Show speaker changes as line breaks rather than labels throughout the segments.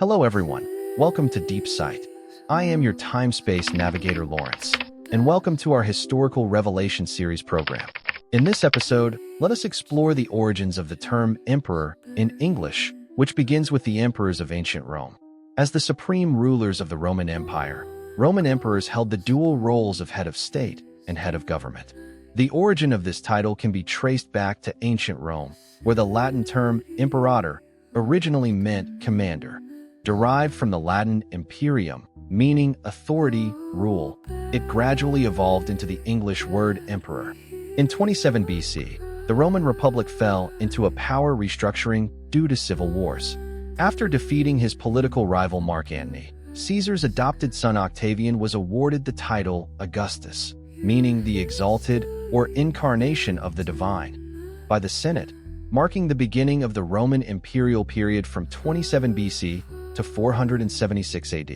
Hello everyone, welcome to Deep Sight. I am your time-space navigator Lawrence, and welcome to our Historical Revelation series program. In this episode, let us explore the origins of the term emperor in English, which begins with the emperors of ancient Rome. As the supreme rulers of the Roman Empire, Roman emperors held the dual roles of head of state and head of government. The origin of this title can be traced back to ancient Rome, where the Latin term imperator originally meant commander. Derived from the Latin imperium, meaning authority, rule, it gradually evolved into the English word emperor. In 27 BC, the Roman Republic fell into a power restructuring due to civil wars. After defeating his political rival Mark Antony, Caesar's adopted son Octavian was awarded the title Augustus, meaning the exalted or incarnation of the divine, by the Senate, marking the beginning of the Roman imperial period from 27 BC to 476 AD.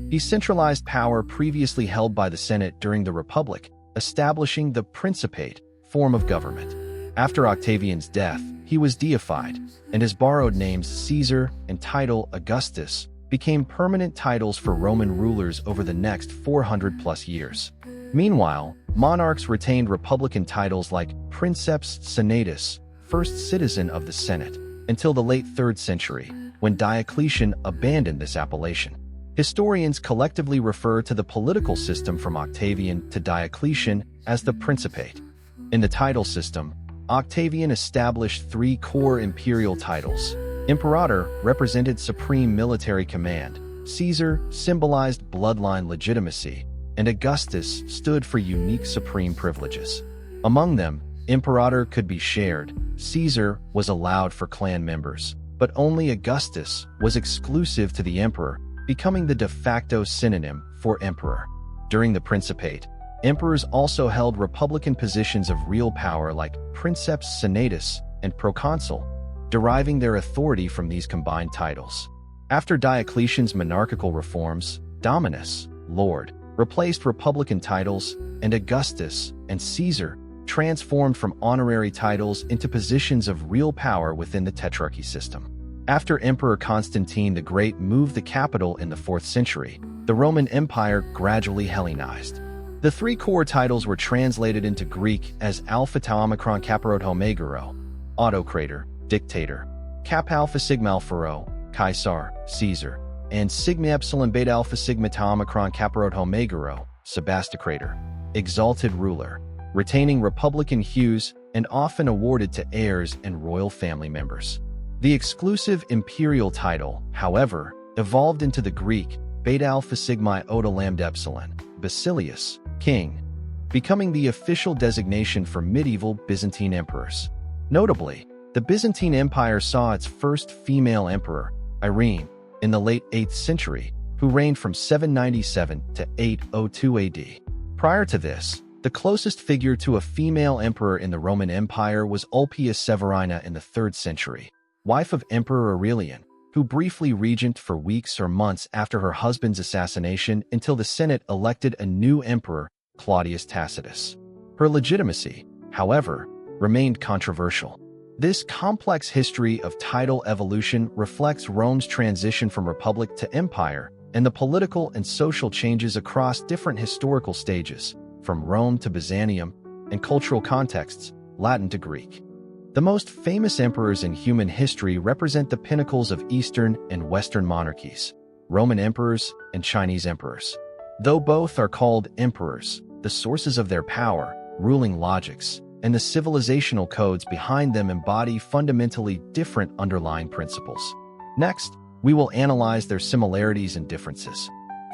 He centralized power previously held by the Senate during the Republic, establishing the Principate form of government. After Octavian's death, he was deified, and his borrowed names Caesar and title Augustus became permanent titles for Roman rulers over the next 400-plus years. Meanwhile, monarchs retained republican titles like Princeps Senatus, first citizen of the Senate, until the late 3rd century, when Diocletian abandoned this appellation. Historians collectively refer to the political system from Octavian to Diocletian as the Principate. In the title system, Octavian established 3 core imperial titles. Imperator represented supreme military command, Caesar symbolized bloodline legitimacy, and Augustus stood for unique supreme privileges. Among them, Imperator could be shared, Caesar was allowed for clan members, but only Augustus was exclusive to the emperor, becoming the de facto synonym for emperor. During the Principate, emperors also held republican positions of real power like Princeps Senatus and Proconsul, deriving their authority from these combined titles. After Diocletian's monarchical reforms, Dominus, Lord, replaced republican titles, and Augustus and Caesar transformed from honorary titles into positions of real power within the tetrarchy system. After Emperor Constantine the Great moved the capital in the 4th century, the Roman Empire gradually Hellenized. The 3 core titles were translated into Greek as Alpha Tau Omicron Kappa Rho Omega Rho, Autocrator, Dictator, Kappa Alpha Sigma Alpha Rho, Caesar, Caesar, and Sigma Epsilon Beta Alpha Sigma Tau Omicron Kappa Rho Omega Rho, Sebastocrator, Exalted Ruler, retaining republican hues and often awarded to heirs and royal family members. The exclusive imperial title, however, evolved into the Greek Beta Alpha Sigma Iota Lambda Epsilon, Basilius, King, becoming the official designation for medieval Byzantine emperors. Notably, the Byzantine Empire saw its first female emperor, Irene, in the late 8th century, who reigned from 797 to 802 AD. Prior to this, the closest figure to a female emperor in the Roman Empire was Ulpia Severina in the 3rd century, wife of Emperor Aurelian, who briefly regent for weeks or months after her husband's assassination until the Senate elected a new emperor, Claudius Tacitus. Her legitimacy, however, remained controversial. This complex history of title evolution reflects Rome's transition from republic to empire and the political and social changes across different historical stages, from Rome to Byzantium, and cultural contexts, Latin to Greek. The most famous emperors in human history represent the pinnacles of Eastern and Western monarchies, Roman emperors and Chinese emperors. Though both are called emperors, the sources of their power, ruling logics, and the civilizational codes behind them embody fundamentally different underlying principles. Next, we will analyze their similarities and differences.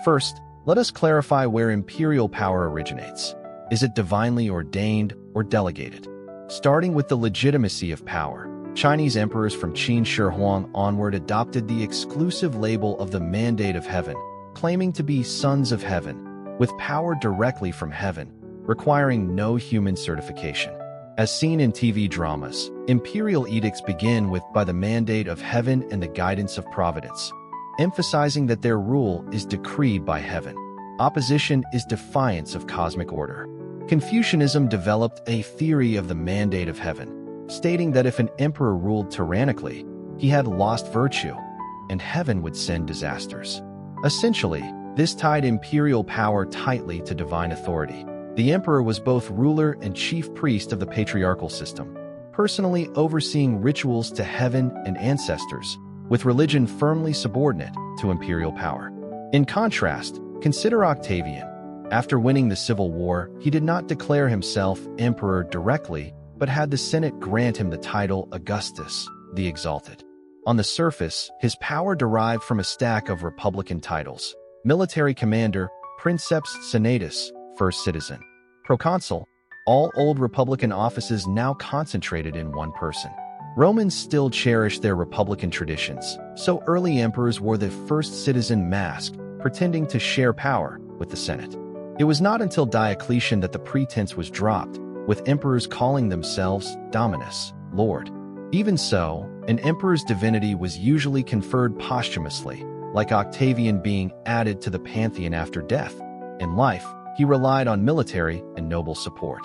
First, let us clarify where imperial power originates. Is it divinely ordained or delegated? Starting with the legitimacy of power, Chinese emperors from Qin Shi Huang onward adopted the exclusive label of the Mandate of Heaven, claiming to be sons of heaven, with power directly from heaven, requiring no human certification. As seen in TV dramas, imperial edicts begin with by the mandate of heaven and the guidance of providence, emphasizing that their rule is decreed by heaven. Opposition is defiance of cosmic order. Confucianism developed a theory of the mandate of heaven, stating that if an emperor ruled tyrannically, he had lost virtue. and heaven would send disasters. Essentially, this tied imperial power tightly to divine authority. The emperor was both ruler and chief priest of the patriarchal system, personally overseeing rituals to heaven and ancestors, with religion firmly subordinate to imperial power. In contrast, consider Octavian. After winning the Civil War, he did not declare himself emperor directly, but had the Senate grant him the title Augustus, the Exalted. On the surface, his power derived from a stack of republican titles: military commander, princeps senatus, first citizen, proconsul, all old republican offices now concentrated in one person. Romans still cherished their republican traditions, so early emperors wore the first citizen mask, pretending to share power with the Senate. It was not until Diocletian that the pretense was dropped, with emperors calling themselves Dominus, Lord. Even so, an emperor's divinity was usually conferred posthumously, like Octavian being added to the pantheon after death. In life, he relied on military and noble support.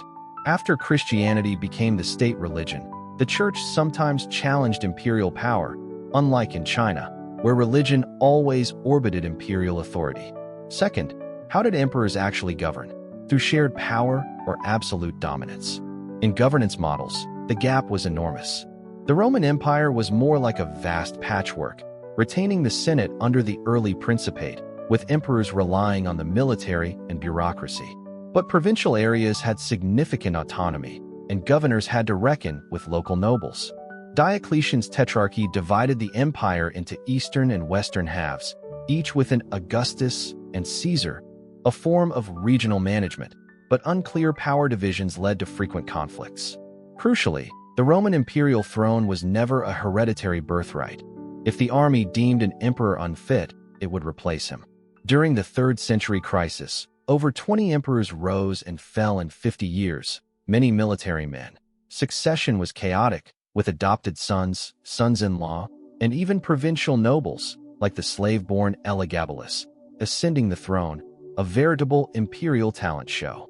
After Christianity became the state religion, the church sometimes challenged imperial power, unlike in China, where religion always orbited imperial authority. Second, how did emperors actually govern? Through shared power or absolute dominance? In governance models, the gap was enormous. The Roman Empire was more like a vast patchwork, retaining the Senate under the early Principate, with emperors relying on the military and bureaucracy. But provincial areas had significant autonomy, and governors had to reckon with local nobles. Diocletian's tetrarchy divided the empire into eastern and western halves, each with an Augustus and Caesar, a form of regional management, but unclear power divisions led to frequent conflicts. Crucially, the Roman imperial throne was never a hereditary birthright. If the army deemed an emperor unfit, it would replace him. During the 3rd century crisis, over 20 emperors rose and fell in 50 years, many military men. Succession was chaotic, with adopted sons, sons-in-law, and even provincial nobles, like the slave-born Elagabalus, ascending the throne, a veritable imperial talent show.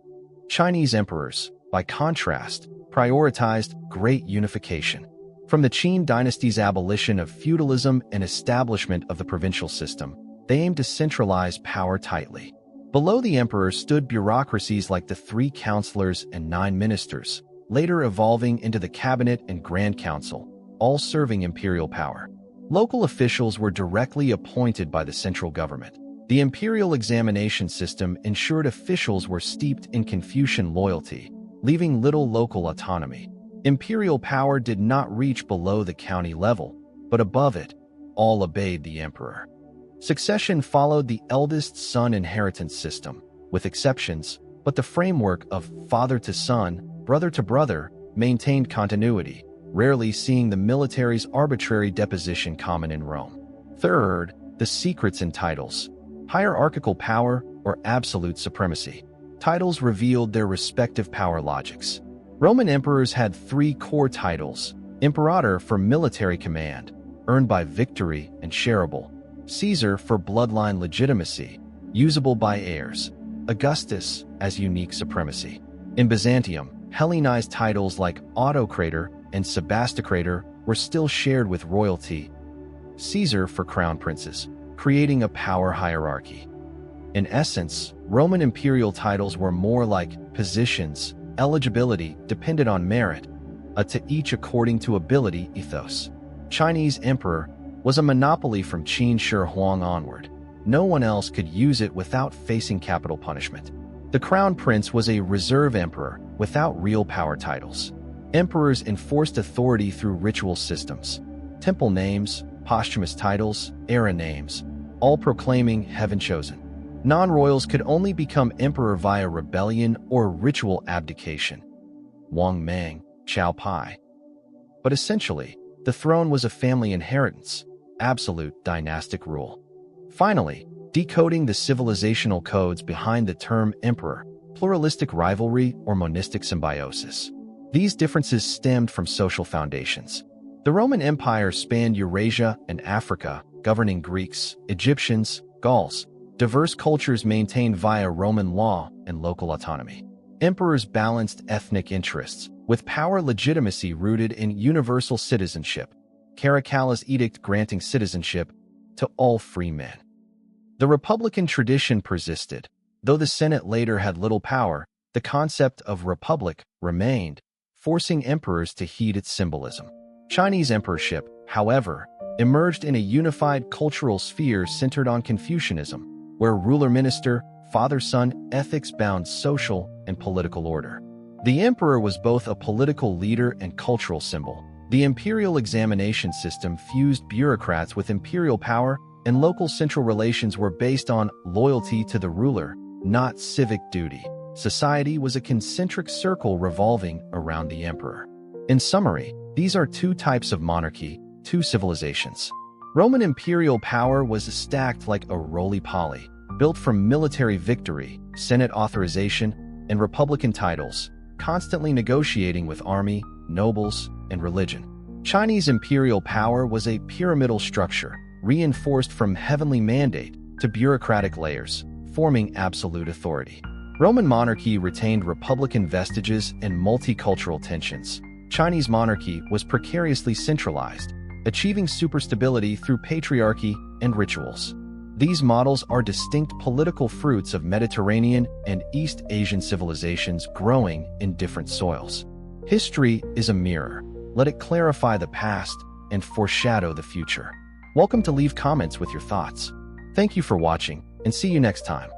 Chinese emperors, by contrast, prioritized great unification. From the Qin dynasty's abolition of feudalism and establishment of the provincial system, they aimed to centralize power tightly. Below the emperor stood bureaucracies like the 3 counselors and 9 ministers, later evolving into the cabinet and grand council, all serving imperial power. Local officials were directly appointed by the central government. The imperial examination system ensured officials were steeped in Confucian loyalty, leaving little local autonomy. Imperial power did not reach below the county level, but above it, all obeyed the emperor. Succession followed the eldest son inheritance system, with exceptions, but the framework of father to son, brother to brother maintained continuity, rarely seeing the military's arbitrary deposition common in Rome. Third, the secrets in titles. Hierarchical power or absolute supremacy. Titles revealed their respective power logics. Roman emperors had 3 core titles: Imperator for military command, earned by victory and shareable; Caesar for bloodline legitimacy, usable by heirs; Augustus as unique supremacy. In Byzantium, Hellenized titles like Autocrator and Sebastocrator were still shared with royalty; Caesar for crown princes, creating a power hierarchy. In essence, Roman imperial titles were more like positions. Eligibility depended on merit, a to each according to ability ethos. Chinese emperor was a monopoly from Qin Shi Huang onward. No one else could use it without facing capital punishment. The crown prince was a reserve emperor without real power titles. Emperors enforced authority through ritual systems, temple names, posthumous titles, era names, all proclaiming heaven chosen. Non-royals could only become emperor via rebellion or ritual abdication. Wang Mang, Chow Pai. But essentially, the throne was a family inheritance, absolute dynastic rule. Finally, decoding the civilizational codes behind the term emperor, pluralistic rivalry or monistic symbiosis. These differences stemmed from social foundations. The Roman Empire spanned Eurasia and Africa, governing Greeks, Egyptians, Gauls. Diverse cultures maintained via Roman law and local autonomy. Emperors balanced ethnic interests, with power legitimacy rooted in universal citizenship. Caracalla's edict granting citizenship, to all free men. The republican tradition persisted. Though the Senate later had little power, the concept of republic remained, forcing emperors to heed its symbolism. Chinese emperorship, however, emerged in a unified cultural sphere centered on Confucianism, where ruler-minister, father-son ethics bound social and political order. The emperor was both a political leader and cultural symbol. The imperial examination system fused bureaucrats with imperial power, and local central relations were based on loyalty to the ruler, not civic duty. Society was a concentric circle revolving around the emperor. In summary, these are two types of monarchy, two civilizations. Roman imperial power was stacked like a roly-poly, built from military victory, Senate authorization, and republican titles, constantly negotiating with army, nobles, and religion. Chinese imperial power was a pyramidal structure, reinforced from heavenly mandate to bureaucratic layers, forming absolute authority. Roman monarchy retained republican vestiges and multicultural tensions. Chinese monarchy was precariously centralized, achieving superstability through patriarchy and rituals. These models are distinct political fruits of Mediterranean and East Asian civilizations growing in different soils. History is a mirror. Let it clarify the past and foreshadow the future. Welcome to leave comments with your thoughts. Thank you for watching, and see you next time.